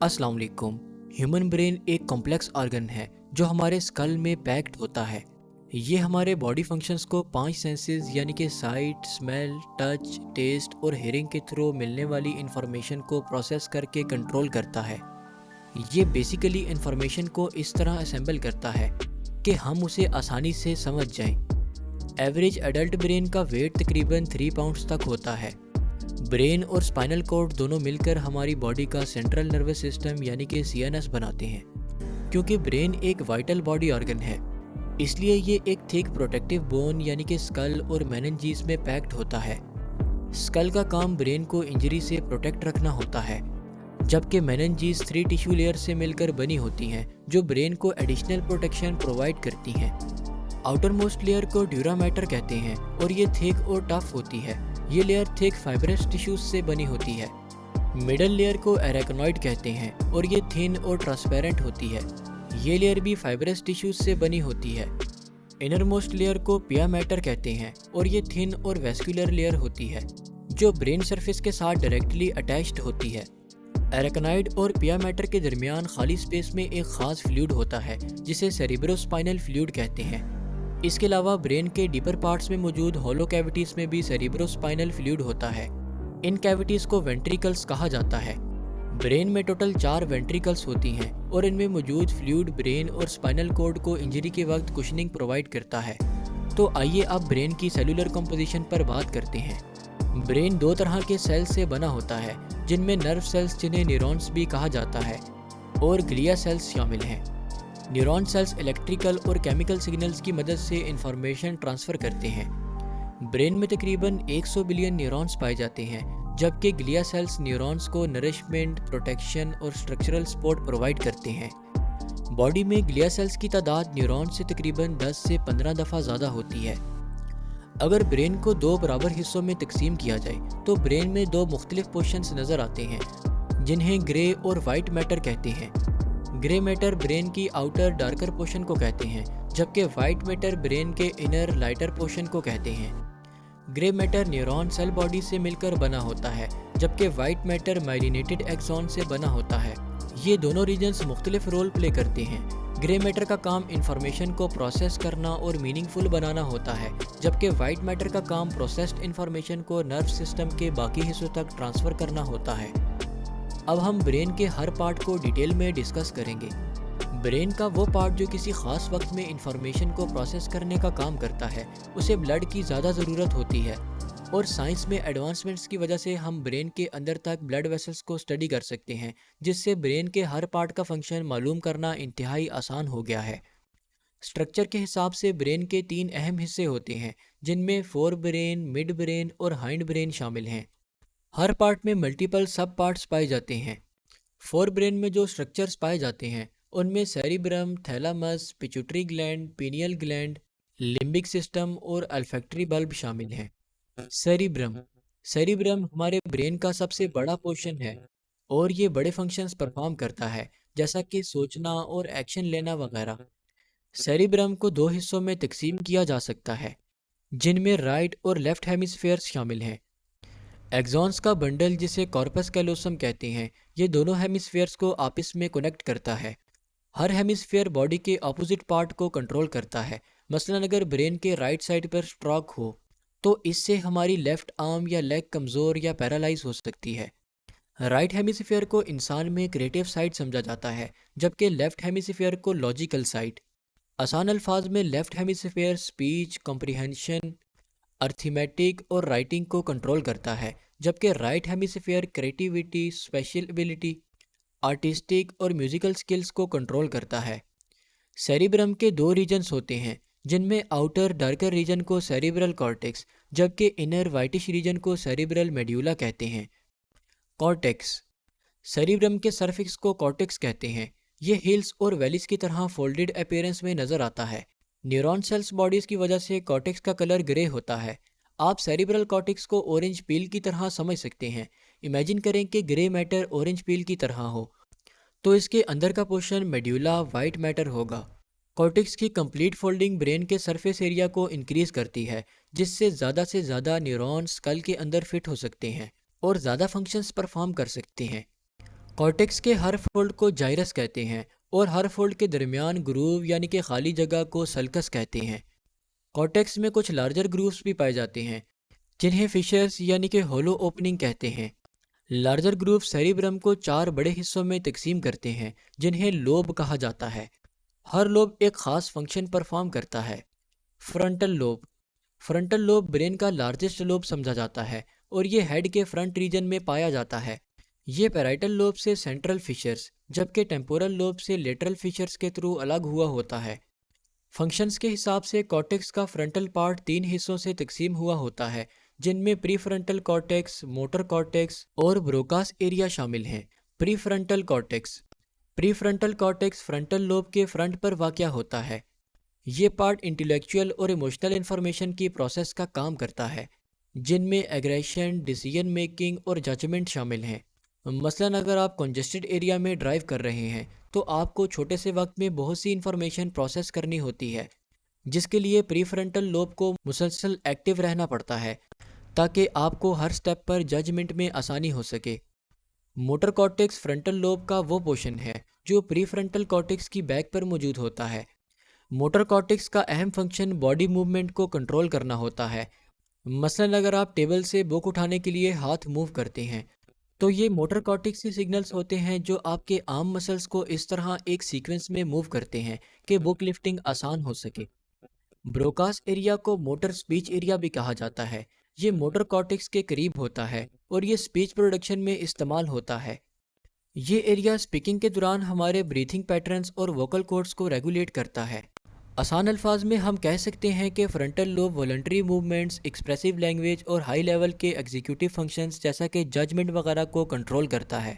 अस्सलाम वालेकुम। Human brain एक कॉम्प्लेक्स ऑर्गन है जो हमारे स्कल में पैक्ड होता है। ये हमारे बॉडी फंक्शंस को 5 सेंसेस यानी कि साइट, स्मेल, टच, टेस्ट और हियरिंग के थ्रू मिलने वाली इंफॉर्मेशन को प्रोसेस करके कंट्रोल करता है। ये बेसिकली इंफॉर्मेशन को इस तरह असेंबल करता है कि हम उसे आसानी से समझ जाएं। एवरेज एडल्ट ब्रेन का वेट तकरीबन 3 पाउंड्स तक होता है। ब्रेन और स्पाइनल कॉर्ड दोनों मिलकर हमारी बॉडी का सेंट्रल नर्वस सिस्टम यानी कि सीएनएस बनाते हैं। क्योंकि ब्रेन एक वाइटल बॉडी ऑर्गन है, इसलिए ये एक थिक प्रोटेक्टिव बोन यानी कि स्कल और मेनिंजेस में पैक्ड होता है। स्कल का काम ब्रेन को इंजरी से प्रोटेक्ट रखना होता है, जबकि मेनिंजेस 3 टिश्यू लेयर से मिलकर बनी होती हैं जो ब्रेन को एडिशनल प्रोटेक्शन प्रोवाइड करती हैं। आउटर मोस्ट लेयर को ड्यूरा मैटर कहते हैं और ये थिक और टफ होती है। ये लेयर थिक फाइब्रस टिश्यूज से बनी होती है। मिडल लेयर को एरेक्नॉइड कहते हैं और ये थिन और ट्रांसपेरेंट होती है। ये लेयर भी फाइब्रस टिश्यूज से बनी होती है। इनर मोस्ट लेयर को पिया मैटर कहते हैं और ये थिन और वेस्कुलर लेयर होती है जो ब्रेन सरफेस के साथ डायरेक्टली अटैच्ड होती है। एरेक्नॉइड और पिया मैटर के दरमियान खाली स्पेस में एक खास फ्लूइड होता है जिसे सेरिब्रोस्पाइनल फ्लूइड कहते हैं। इसके अलावा ब्रेन के डीपर पार्ट्स में मौजूद होलो कैविटीज में भी सेरिब्रोस्पाइनल फ्लूइड होता है। इन कैविटीज को वेंट्रिकल्स कहा जाता है। ब्रेन में टोटल 4 वेंट्रिकल्स होती हैं और इनमें मौजूद फ्लूइड ब्रेन और स्पाइनल कॉर्ड को इंजरी के वक्त कुशनिंग प्रोवाइड करता है। तो आइए अब ब्रेन की सेलुलर कंपोजिशन पर बात करते हैं। ब्रेन 2 तरह के सेल्स से बना होता है, जिनमें नर्व सेल्स जिन्हें न्यूरॉन्स भी कहा जाता है और ग्लिया सेल्स शामिल हैं। न्यूरॉन सेल्स इलेक्ट्रिकल और केमिकल सिग्नल्स की मदद से इंफॉर्मेशन ट्रांसफ़र करते हैं। ब्रेन में तकरीबन 100 बिलियन न्यूरॉन्स पाए जाते हैं, जबकि ग्लिया सेल्स न्यूरॉन्स को नरिशमेंट, प्रोटेक्शन और स्ट्रक्चरल सपोर्ट प्रोवाइड करते हैं। बॉडी में ग्लिया सेल्स की तादाद न्यूरॉन से तकरीबन 10 से 15 दफ़ा ज़्यादा होती है। अगर ब्रेन को 2 बराबर हिस्सों में तकसीम किया जाए तो ब्रेन में 2 मुख्तलिफ पोर्शंस नज़र आते हैं, जिन्हें ग्रे और वाइट मैटर कहते हैं। ग्रे मैटर ब्रेन की आउटर डार्कर पोर्शन को कहते हैं, जबकि वाइट मैटर ब्रेन के इनर लाइटर पोर्शन को कहते हैं। Grey matter neuron cell body से मिलकर बना होता है, जबकि वाइट मैटर माइलिनेटेड एक्सॉन से बना होता है। ये दोनों रीजन्स मुख्तलिफ रोल प्ले करते हैं। ग्रे मैटर का काम इंफॉर्मेशन को प्रोसेस करना और मीनिंगफुल बनाना होता है, जबकि वाइट मैटर का काम प्रोसेस्ड इंफॉर्मेशन को नर्व सिस्टम के बाकी हिस्सों तक ट्रांसफ़र करना होता है। अब हम ब्रेन के हर पार्ट को डिटेल में डिस्कस करेंगे। ब्रेन का वो पार्ट जो किसी खास वक्त में इंफॉर्मेशन को प्रोसेस करने का काम करता है, उसे ब्लड की ज़्यादा ज़रूरत होती है, और साइंस में एडवांसमेंट्स की वजह से हम ब्रेन के अंदर तक ब्लड वेसल्स को स्टडी कर सकते हैं, जिससे ब्रेन के हर पार्ट का फंक्शन मालूम करना इंतहाई आसान हो गया है। स्ट्रक्चर के हिसाब से ब्रेन के 3 अहम हिस्से होते हैं, जिनमें फोर ब्रेन, मिड ब्रेन और हाइंड ब्रेन शामिल हैं। हर पार्ट में मल्टीपल सब पार्ट्स पाए जाते हैं। फोर ब्रेन में जो स्ट्रक्चर्स पाए जाते हैं उनमें cerebrum, thalamus, pituitary gland, pineal gland, limbic system और अल्फैक्टरी बल्ब शामिल हैं। सेरिब्रम सेरिब्रम हमारे ब्रेन का सबसे बड़ा पोर्शन है और ये बड़े फंक्शंस परफॉर्म करता है, जैसा कि सोचना और एक्शन लेना वगैरह। सेरिब्रम को 2 हिस्सों में तकसीम किया जा सकता है, जिनमें राइट और लेफ्ट हेमिस्फेयर्स शामिल हैं। एक्सॉन्स का बंडल, जिसे कॉर्पस कैलोसम कहते हैं, ये दोनों हेमिस्फेयर्स को आपस में कनेक्ट करता है। हर हेमिस्फेयर बॉडी के ऑपोजिट पार्ट को कंट्रोल करता है। मसलन अगर ब्रेन के राइट साइड पर स्ट्रोक हो तो इससे हमारी लेफ्ट आर्म या लेग कमज़ोर या पैरालाइज हो सकती है। राइट हेमिस्फेयर को इंसान में क्रिएटिव साइड समझा जाता है, जबकि लेफ्ट हेमिस्फेयर को लॉजिकल साइड। आसान अल्फाज में left hemisphere speech, comprehension, arithmetic और राइटिंग को कंट्रोल करता है, जबकि right hemisphere creativity, special ability, artistic और म्यूजिकल स्किल्स को कंट्रोल करता है। सेरिब्रम के 2 रीजन्स होते हैं, जिनमें आउटर डार्कर रीजन को सेरिब्रल कॉर्टेक्स, जबकि इनर वाइटिश रीजन को सेरिब्रल मेड्यूला कहते हैं। कॉर्टेक्स सेरिब्रम के सरफेस को कॉर्टेक्स कहते हैं। ये हिल्स और वैलीज की तरह फोल्डेड अपीयरेंस में नजर आता है। न्यूरॉन सेल्स बॉडीज की वजह से कॉर्टेक्स का कलर ग्रे होता है। आप सेरिब्रल कॉर्टेक्स को ऑरेंज पील की तरह समझ सकते हैं। इमेजिन करें कि ग्रे मैटर ऑरेंज पील की तरह हो, तो इसके अंदर का पोर्शन मेड्यूला वाइट मैटर होगा। कॉर्टेक्स की कंप्लीट फोल्डिंग ब्रेन के सरफेस एरिया को इंक्रीज करती है, जिससे से ज़्यादा न्यूरॉन्स स्कल के अंदर फिट हो सकते हैं और ज़्यादा फंक्शंस परफॉर्म कर सकते हैं। कॉर्टेक्स के हर फोल्ड को जाइरस कहते हैं और हर फोल्ड के दरमियान ग्रूव यानी कि खाली जगह को सल्कस कहते हैं। कॉर्टेक्स में कुछ लार्जर ग्रूव्स भी पाए जाते हैं जिन्हें फिशर्स यानी कि होलो ओपनिंग कहते हैं। लार्जर ग्रूव सेरिब्रम को चार बड़े हिस्सों में तकसीम करते हैं जिन्हें लोब कहा जाता है। हर लोब एक खास फंक्शन परफॉर्म करता है। Frontal lobe. Frontal lobe brain का लार्जेस्ट लोब समझा जाता है और ये हेड के फ्रंट रीजन में पाया जाता है। ये पैराइटल लोब से सेंट्रल फिशर्स जबकि टेम्पोरल लोब से लेटरल फिशर्स के थ्रू अलग हुआ होता है। फंक्शंस के हिसाब से कॉर्टेक्स का फ्रंटल पार्ट तीन हिस्सों से तकसीम हुआ होता है जिनमें प्रीफ्रंटल कॉर्टेक्स, मोटर कॉर्टेक्स और ब्रोकास एरिया शामिल हैं। Prefrontal cortex. Prefrontal cortex frontal lobe के फ्रंट पर वाक़या होता है। ये पार्ट इंटेलेक्चुअल और इमोशनल इंफॉर्मेशन की प्रोसेस का काम करता है जिनमें एग्रेशन, डिसीजन मेकिंग और जजमेंट शामिल हैं। मसलन अगर आप कंजेस्टेड एरिया में ड्राइव कर रहे हैं तो आपको छोटे से वक्त में बहुत सी इंफॉर्मेशन प्रोसेस करनी होती है जिसके लिए प्रीफ्रंटल लोब को मुसलसल एक्टिव रहना पड़ता है ताकि आपको हर स्टेप पर जजमेंट में आसानी हो सके। मोटर कॉर्टेक्स फ्रंटल लोब का वो पोर्शन है जो प्रीफ्रंटल कॉर्टेक्स की बैक पर मौजूद होता है। मोटर कॉर्टेक्स का अहम फंक्शन बॉडी मूवमेंट को कंट्रोल करना होता है। मसलन अगर आप टेबल से बुक उठाने के लिए हाथ मूव करते हैं तो ये मोटर कॉर्टेक्स के सिग्नल्स होते हैं जो आपके आर्म मसल्स को इस तरह एक सीक्वेंस में मूव करते हैं कि बुक लिफ्टिंग आसान हो सके। ब्रोकास एरिया को मोटर स्पीच एरिया भी कहा जाता है। ये मोटर कॉर्टेक्स के करीब होता है और ये स्पीच प्रोडक्शन में इस्तेमाल होता है। ये एरिया स्पीकिंग के दौरान हमारे ब्रीथिंग पैटर्न्स और वोकल कॉर्ड्स को रेगुलेट करता है। आसान अल्फाज में हम कह सकते हैं कि frontal lobe voluntary movements, expressive language और हाई लेवल के एग्जीक्यूटिव फंक्शंस जैसा कि जजमेंट वगैरह को कंट्रोल करता है।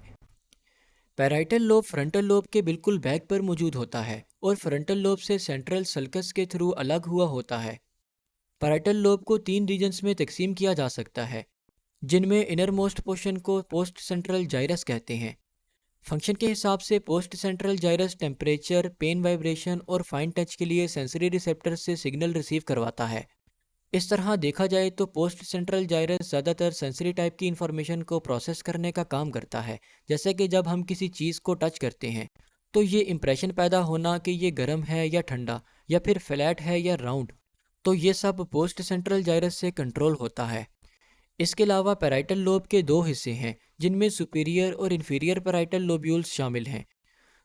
पैराइटल लोब फ्रंटल लोब के बिल्कुल बैक पर मौजूद होता है और फ्रंटल लोब से सेंट्रल सल्कस के थ्रू अलग हुआ होता है। पैराइटल लोब को तीन रीजन्स में तकसीम किया जा सकता है जिनमें इनर मोस्ट पोर्शन को पोस्ट सेंट्रल जाइरस कहते हैं। फंक्शन के हिसाब से post central gyrus temperature, pain, vibration और फाइन टच के लिए सेंसरी रिसेप्टर से सिग्नल रिसीव करवाता है। इस तरह देखा जाए तो पोस्ट सेंट्रल जाइरस ज़्यादातर सेंसरी टाइप की इंफॉर्मेशन को प्रोसेस करने का काम करता है। जैसे कि जब हम किसी चीज़ को टच करते हैं तो ये इंप्रेशन पैदा होना कि ये गर्म है या ठंडा या फिर फ्लैट है या राउंड, तो ये सब पोस्ट सेंट्रल जाइरस से कंट्रोल होता है। इसके अलावा पैराइटल लोब के दो हिस्से हैं जिनमें सुपीरियर और इन्फीरियर पैराइटल लोब्यूल्स शामिल हैं।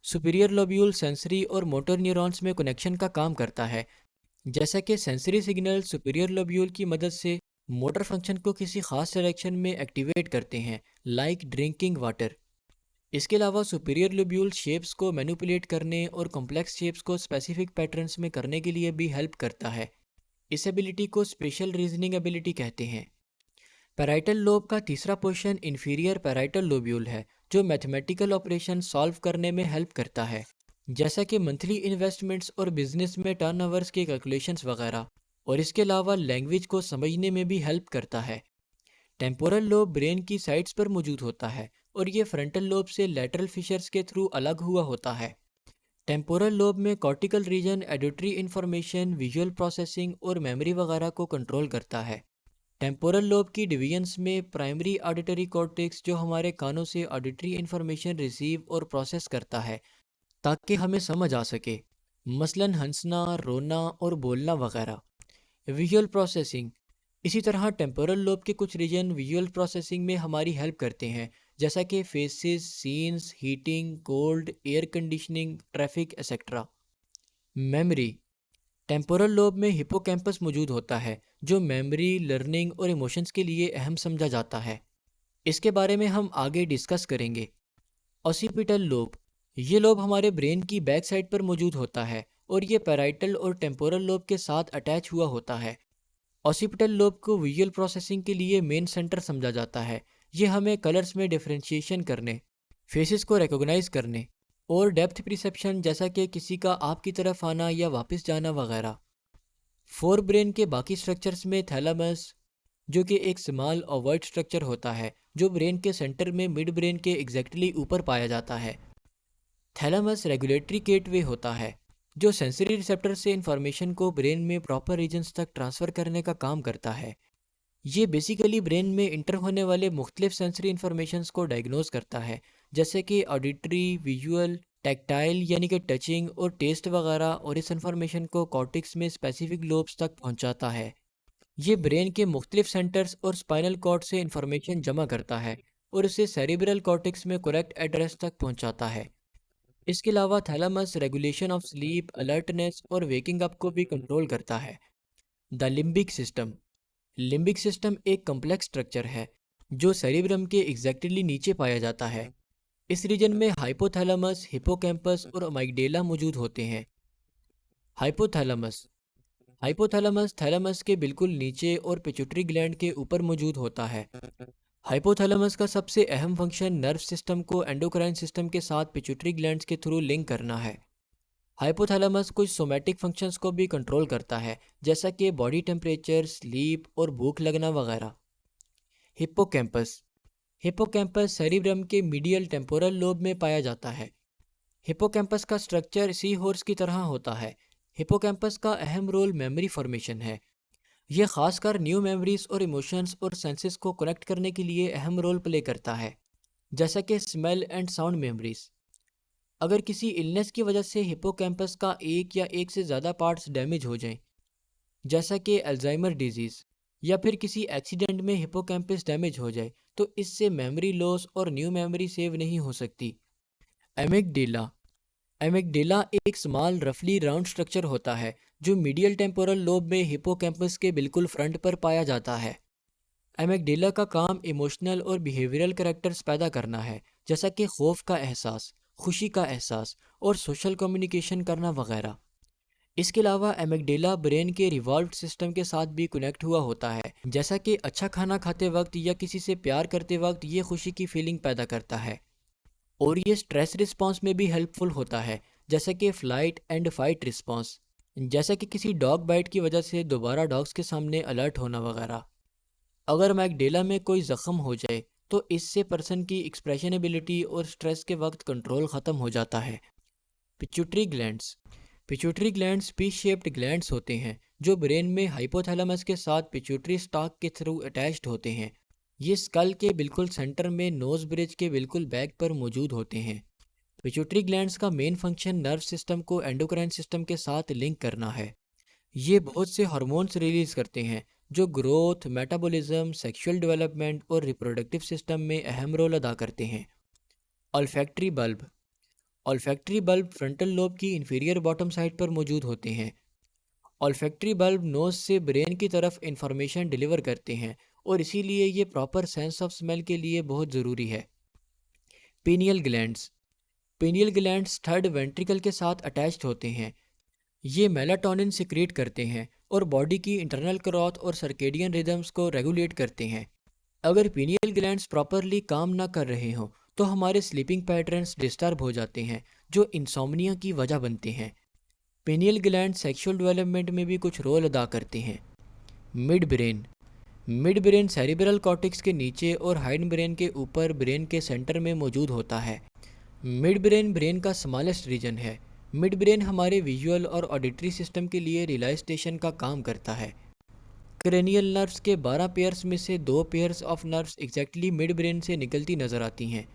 सुपीरियर लोब्यूल सेंसरी और मोटर न्यूरॉन्स में कनेक्शन का काम करता है। जैसा कि सेंसरी सिग्नल सुपीरियर लोब्यूल की मदद से मोटर फंक्शन को किसी खास डायरेक्शन में एक्टिवेट करते हैं, लाइक ड्रिंकिंग वाटर। इसके अलावा सुपीरियर लोब्यूल शेप्स को मैनिपुलेट करने और कॉम्प्लेक्स शेप्स को स्पेसिफिक पैटर्न्स में करने के लिए भी हेल्प करता है। इस एबिलिटी को स्पेशल रीजनिंग एबिलिटी कहते हैं। पैराइटल लोब का तीसरा पोर्शन इन्फीरियर पैराइटल लोब्यूल है जो मैथमेटिकल ऑपरेशन सॉल्व करने में हेल्प करता है, जैसा कि मंथली इन्वेस्टमेंट्स और बिजनेस में टर्नओवर्स के कैलकुलेशंस वगैरह, और इसके अलावा लैंग्वेज को समझने में भी हेल्प करता है। टेम्पोरल लोब ब्रेन की साइड्स पर मौजूद होता है और ये फ्रंटल लोब से लैटरल फिशर्स के थ्रू अलग हुआ होता है। टेम्पोरल लोब में cortical region auditory information, visual processing और मेमोरी वगैरह को कंट्रोल करता है। टेम्पोरल लोब की डिवीजन्स में प्राइमरी ऑडिटरी कॉर्टेक्स जो हमारे कानों से ऑडिटरी इंफॉर्मेशन रिसीव और प्रोसेस करता है ताकि हमें समझ आ सके, मसलन हंसना, रोना और बोलना वगैरह। Visual processing. इसी तरह टेम्पोरल लोब के कुछ रीजन विजुअल प्रोसेसिंग में हमारी हेल्प करते हैं, जैसा कि faces, scenes, heating, cold, air conditioning, traffic etcetera. Memory. Temporal lobe में हिप्पोकैम्पस मौजूद होता है जो मेमोरी, लर्निंग और इमोशंस के लिए अहम समझा जाता है। इसके बारे में हम आगे डिस्कस करेंगे। Occipital lobe. ये लोब हमारे ब्रेन की बैक साइड पर मौजूद होता है और ये पैराइटल और टेम्पोरल लोब के साथ अटैच हुआ होता है। ऑसिपिटल लोब को विजुअल प्रोसेसिंग के लिए मेन सेंटर समझा जाता है। ये हमें कलर्स में डिफरेंशिएशन करने, फेसेस को रिकॉग्नाइज करने और डेप्थ परसेप्शन जैसा कि किसी का आपकी तरफ आना या वापस जाना वगैरह। फोर ब्रेन के बाकी स्ट्रक्चर्स में थैलेमस, जो कि एक स्मॉल ओवर्ट स्ट्रक्चर होता है जो ब्रेन के सेंटर में मिड ब्रेन के एग्जैक्टली ऊपर पाया जाता है। थैलेमस रेगुलेटरी गेटवे होता है जो सेंसरी रिसेप्टर से इंफॉर्मेशन को ब्रेन में प्रॉपर रीजन्स तक ट्रांसफ़र करने का काम करता है। ये बेसिकली ब्रेन में इंटर होने वाले मुख्तलिफ सेंसरी इंफॉर्मेशंस को डायग्नोज करता है, जैसे कि ऑडिटरी, विजुअल, टैक्टाइल यानी कि टचिंग और टेस्ट वगैरह, और इस इंफॉर्मेशन को कॉर्टेक्स में स्पेसिफिक लोब्स तक पहुंचाता है। ये ब्रेन के मुख्तलिफ सेंटर्स और स्पाइनल कॉर्ड से इंफॉर्मेशन जमा करता है और इसे सेरिब्रल कॉर्टेक्स में करेक्ट एड्रेस तक पहुंचाता है। इसके अलावा thalamus regulation of sleep, alertness और वेकिंग अप को भी कंट्रोल करता है। The limbic system. Limbic system एक कॉम्प्लेक्स स्ट्रक्चर है जो सेरिब्रम के एग्जैक्टली नीचे पाया जाता है। इस रीजन में हाइपोथैलेमस, हिपोकैम्पस और अमाइगडेला मौजूद होते हैं। हाइपोथैलेमस। हाइपोथैलेमस थैलेमस के बिल्कुल नीचे और पिट्यूटरी ग्लैंड के ऊपर मौजूद होता है। हाइपोथैलेमस का सबसे अहम फंक्शन नर्व सिस्टम को एंडोक्राइन सिस्टम के साथ पिट्यूटरी ग्लैंड्स के थ्रू लिंक करना है। हाइपोथैलेमस कुछ सोमैटिक फंक्शंस को भी कंट्रोल करता है, जैसा कि बॉडी टेम्परेचर, स्लीप और भूख लगना वगैरह। हिप्पोकैम्पस। हिप्पोकैम्पस सेरिब्रम के मीडियल टेम्पोरल लोब में पाया जाता है। हिप्पोकैम्पस का स्ट्रक्चर सी हॉर्स की तरह होता है। हिप्पोकैम्पस का अहम रोल मेमोरी फॉर्मेशन है। यह खासकर न्यू मेमोरीज और इमोशंस और सेंसेस को कनेक्ट करने के लिए अहम रोल प्ले करता है, जैसा कि स्मेल एंड साउंड मेमोरीज। अगर किसी इलनेस की वजह से हिप्पोकैम्पस का एक या एक से ज़्यादा पार्ट्स डैमेज हो जाएं, जैसा कि अल्जाइमर डिजीज़, या फिर किसी एक्सीडेंट में हिप्पोकैम्पस डैमेज हो जाए, तो इससे मेमोरी लॉस और न्यू मेमोरी सेव नहीं हो सकती। एमिगडेला। एमिगडेला एक स्मॉल रफली राउंड स्ट्रक्चर होता है जो मीडियल टेम्पोरल लोब में हिप्पोकैम्पस के बिल्कुल फ्रंट पर पाया जाता है। एमिगडेला का काम इमोशनल और बिहेवियरल कैरेक्टर्स पैदा करना है, जैसा कि खौफ का एहसास, खुशी का एहसास और सोशल कम्युनिकेशन करना वगैरह। इसके अलावा एमिगडेला ब्रेन के रिवॉल्व सिस्टम के साथ भी कनेक्ट हुआ होता है, जैसा कि अच्छा खाना खाते वक्त या किसी से प्यार करते वक्त ये खुशी की फीलिंग पैदा करता है। और ये स्ट्रेस रिस्पांस में भी हेल्पफुल होता है, जैसे कि फ्लाइट एंड फाइट रिस्पांस, जैसे कि किसी डॉग बाइट की वजह से दोबारा डॉग्स के सामने अलर्ट होना वगैरह। अगर मैगडेला में कोई ज़ख्म हो जाए तो इससे पर्सन की एक्सप्रेशनबिलिटी और स्ट्रेस के वक्त कंट्रोल ख़त्म हो जाता है। Pituitary glands. Pituitary glands P shaped glands होते हैं जो ब्रेन में हाइपोथैलेमस के साथ पिट्यूटरी स्टॉक के थ्रू अटैच्ड होते हैं। ये स्कल के बिल्कुल सेंटर में नोज ब्रिज के बिल्कुल बैक पर मौजूद होते हैं। पिट्यूटरी ग्लैंड्स का मेन फंक्शन नर्व सिस्टम को एंडोक्राइन सिस्टम के साथ लिंक करना है। ये बहुत से हार्मोन्स रिलीज करते हैं जो ग्रोथ, मेटाबॉलिज्म, सेक्सुअल डेवलपमेंट और रिप्रोडक्टिव सिस्टम में अहम रोल अदा करते हैं। Olfactory bulb. Olfactory bulb frontal lobe की इंफीरियर बॉटम साइड पर मौजूद होते हैं। ऑल्फैक्टरी बल्ब नोज से ब्रेन की तरफ इंफॉर्मेशन डिलीवर करते हैं और इसीलिए ये प्रॉपर सेंस ऑफ स्मेल के लिए बहुत ज़रूरी है। Pineal glands. Pineal glands third ventricle के साथ अटैच्ड होते हैं। ये मेलाटोनिन सिक्रीट करते हैं और बॉडी की इंटरनल ग्रोथ और सर्केडियन रिदम्स को रेगुलेट करते हैं। अगर पीनियल ग्लैंड्स प्रॉपरली काम ना कर रहे हों तो हमारे स्लीपिंग पैटर्न्स डिस्टर्ब हो जाते हैं, जो इंसोम्निया की वजह बनते हैं। पीनियल ग्लैंड सेक्सुअल डेवलपमेंट में भी कुछ रोल अदा करते हैं। Mid brain. Mid brain cerebral cortex के नीचे और हाइंड ब्रेन के ऊपर ब्रेन के सेंटर में मौजूद होता है। मिड ब्रेन ब्रेन का स्मॉलेस्ट रीजन है। मिड ब्रेन हमारे विजुअल और ऑडिटरी सिस्टम के लिए रिले स्टेशन का काम करता है। क्रेनियल नर्व्स के 12 पेयर्स में से 2 pairs of nerves exactly mid brain से निकलती नजर आती हैं,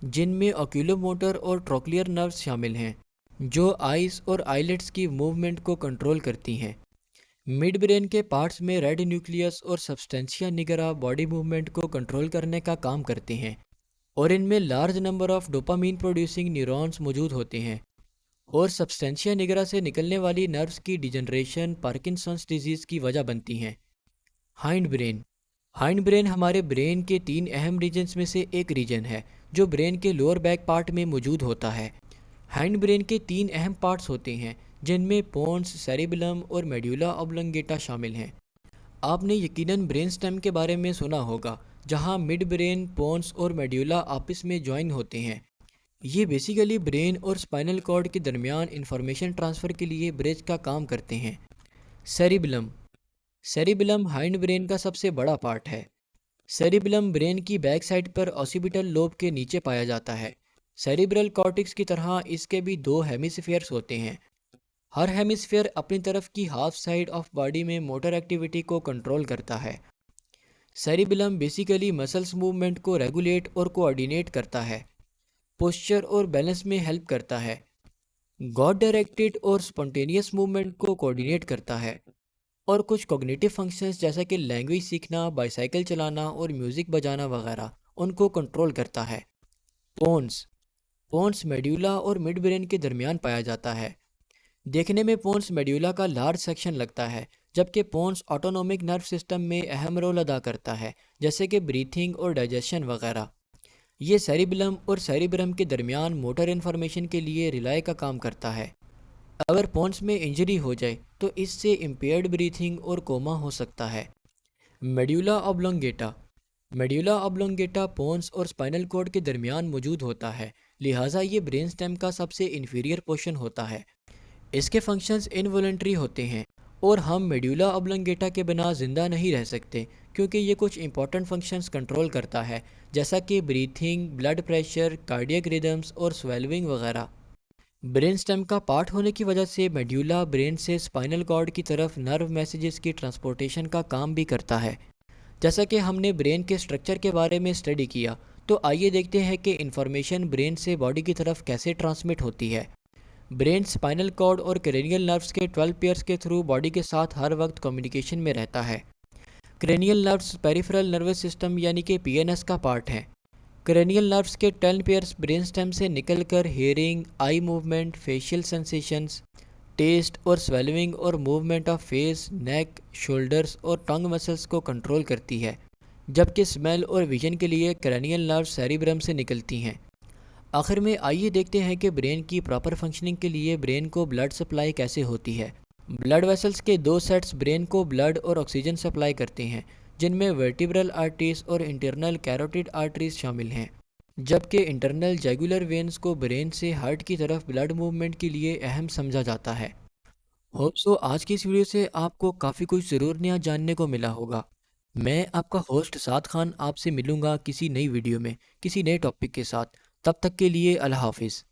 जिनमें ऑक्यूलोमोटर और ट्रोक्लियर नर्व्स शामिल हैं जो आइज और आईलेट्स की मूवमेंट को कंट्रोल करती हैं। मिड ब्रेन के पार्ट्स में रेड न्यूक्लियस और सब्सटेंशिया निगरा बॉडी मूवमेंट को कंट्रोल करने का काम करते हैं और इनमें large number of dopamine producing neurons मौजूद होते हैं। और सब्सटेंशिया निगरा से निकलने वाली नर्व्स की डिजनरेशन पार्किंसंस डिजीज़ की वजह बनती हैं। Hind brain. हाइंड ब्रेन हमारे ब्रेन के 3 अहम रीजन्स में से एक रीजन है जो ब्रेन के लोअर बैक पार्ट में मौजूद होता है। हाइंड ब्रेन के 3 अहम पार्ट्स होते हैं जिनमें पोन्स, सेरिबेलम और मेड्यूला ऑब्लोंगेटा शामिल हैं। आपने यकीनन ब्रेन स्टेम के बारे में सुना होगा, जहां मिड ब्रेन, पोन्स और मेड्यूला आपस में ज्वाइन होते हैं। ये बेसिकली ब्रेन और स्पाइनल कॉर्ड के दरमियान इंफॉर्मेशन ट्रांसफ़र के लिए ब्रिज का काम करते हैं। सेरिबेलम। सेरिबेलम हाइंड ब्रेन का सबसे बड़ा पार्ट है। सेरिबेलम ब्रेन की बैक साइड पर ऑसिपिटल लोब के नीचे पाया जाता है। सेरिब्रल कॉर्टेक्स की तरह इसके भी 2 हेमिस्फीयर्स होते हैं। हर हेमिस्फीयर अपनी तरफ की हाफ साइड ऑफ बॉडी में मोटर एक्टिविटी को कंट्रोल करता है। सेरिबेलम बेसिकली मसल्स मूवमेंट को रेगुलेट और कोऑर्डिनेट करता है। पोस्चर और बैलेंस में हेल्प करता है। गॉड डायरेक्टेड और स्पॉन्टेनियस मूवमेंट को कोऑर्डिनेट करता है। और कुछ कॉग्निटिव फंक्शंस जैसा कि लैंग्वेज सीखना, बाइसाइकिल चलाना और म्यूज़िक बजाना वगैरह उनको कंट्रोल करता है। पोन्स पोन्स मेड्यूला और मिड ब्रेन के दरमियान पाया जाता है। देखने में पोन्स मेड्यूला का लार्ज सेक्शन लगता है, जबकि पोन्स ऑटोनोमिक नर्व सिस्टम में अहम रोल अदा करता है, जैसे कि ब्रीथिंग और डाइजेशन वगैरह। ये सेरिबेलम और सेरिब्रम के दरमियान मोटर इन्फॉर्मेशन के लिए रिलाई का काम करता है। अगर पोन्स में इंजरी हो जाए तो इससे इम्पेयर्ड ब्रीथिंग और कोमा हो सकता है। Medulla oblongata medulla oblongata pons और स्पाइनल कॉर्ड के दरमियान मौजूद होता है, लिहाजा ये ब्रेन स्टेम का सबसे इन्फीरियर पोर्शन होता है। इसके फंक्शंस इनवॉलेंट्री होते हैं और हम मेड्यूला ऑब्लोंगेटा के बिना ज़िंदा नहीं रह सकते, क्योंकि ये कुछ इंपॉर्टेंट फंक्शंस कंट्रोल करता है, जैसा कि breathing, blood pressure, cardiac rhythms और स्वेलविंग वगैरह। ब्रेन स्टेम का पार्ट होने की वजह से मेड्यूला ब्रेन से स्पाइनल कॉर्ड की तरफ नर्व मैसेजेस की ट्रांसपोर्टेशन का काम भी करता है। जैसा कि हमने ब्रेन के स्ट्रक्चर के बारे में स्टडी किया, तो आइए देखते हैं कि इंफॉर्मेशन ब्रेन से बॉडी की तरफ कैसे ट्रांसमिट होती है। ब्रेन स्पाइनल कॉर्ड और क्रेनियल नर्व्स के 12 पेयर्स के थ्रू बॉडी के साथ हर वक्त कम्युनिकेशन में रहता है। Cranial nerves peripheral nervous system यानी कि पीएनएस का पार्ट हैं। क्रेनियल नर्व्स के 10 पेयर्स ब्रेन स्टेम से निकलकर hearing, eye movement, facial sensations, taste और स्वेलविंग और movement of face, neck, shoulders और टंग मसल्स को कंट्रोल करती है, जबकि स्मेल और विजन के लिए क्रेनियल नर्व्स सेरिब्रम से निकलती हैं। आखिर में आइए देखते हैं कि ब्रेन की प्रॉपर फंक्शनिंग के लिए ब्रेन को ब्लड सप्लाई कैसे होती है। ब्लड वेसल्स के दो सेट्स ब्रेन को ब्लड और ऑक्सीजन सप्लाई करते हैं, जिनमें वर्टिब्रल आर्टरीज और इंटरनल कैरोटिड आर्टरीज शामिल हैं, जबकि इंटरनल जैगुलर वेन्स को ब्रेन से हार्ट की तरफ ब्लड मूवमेंट के लिए अहम समझा जाता है। होप सो आज की इस वीडियो से आपको काफ़ी कुछ ज़रूर नया जानने को मिला होगा। मैं आपका होस्ट साद खान आपसे मिलूंगा किसी नई वीडियो में किसी नए टॉपिक के साथ। तब तक के लिए अल्लाह हाफिज़।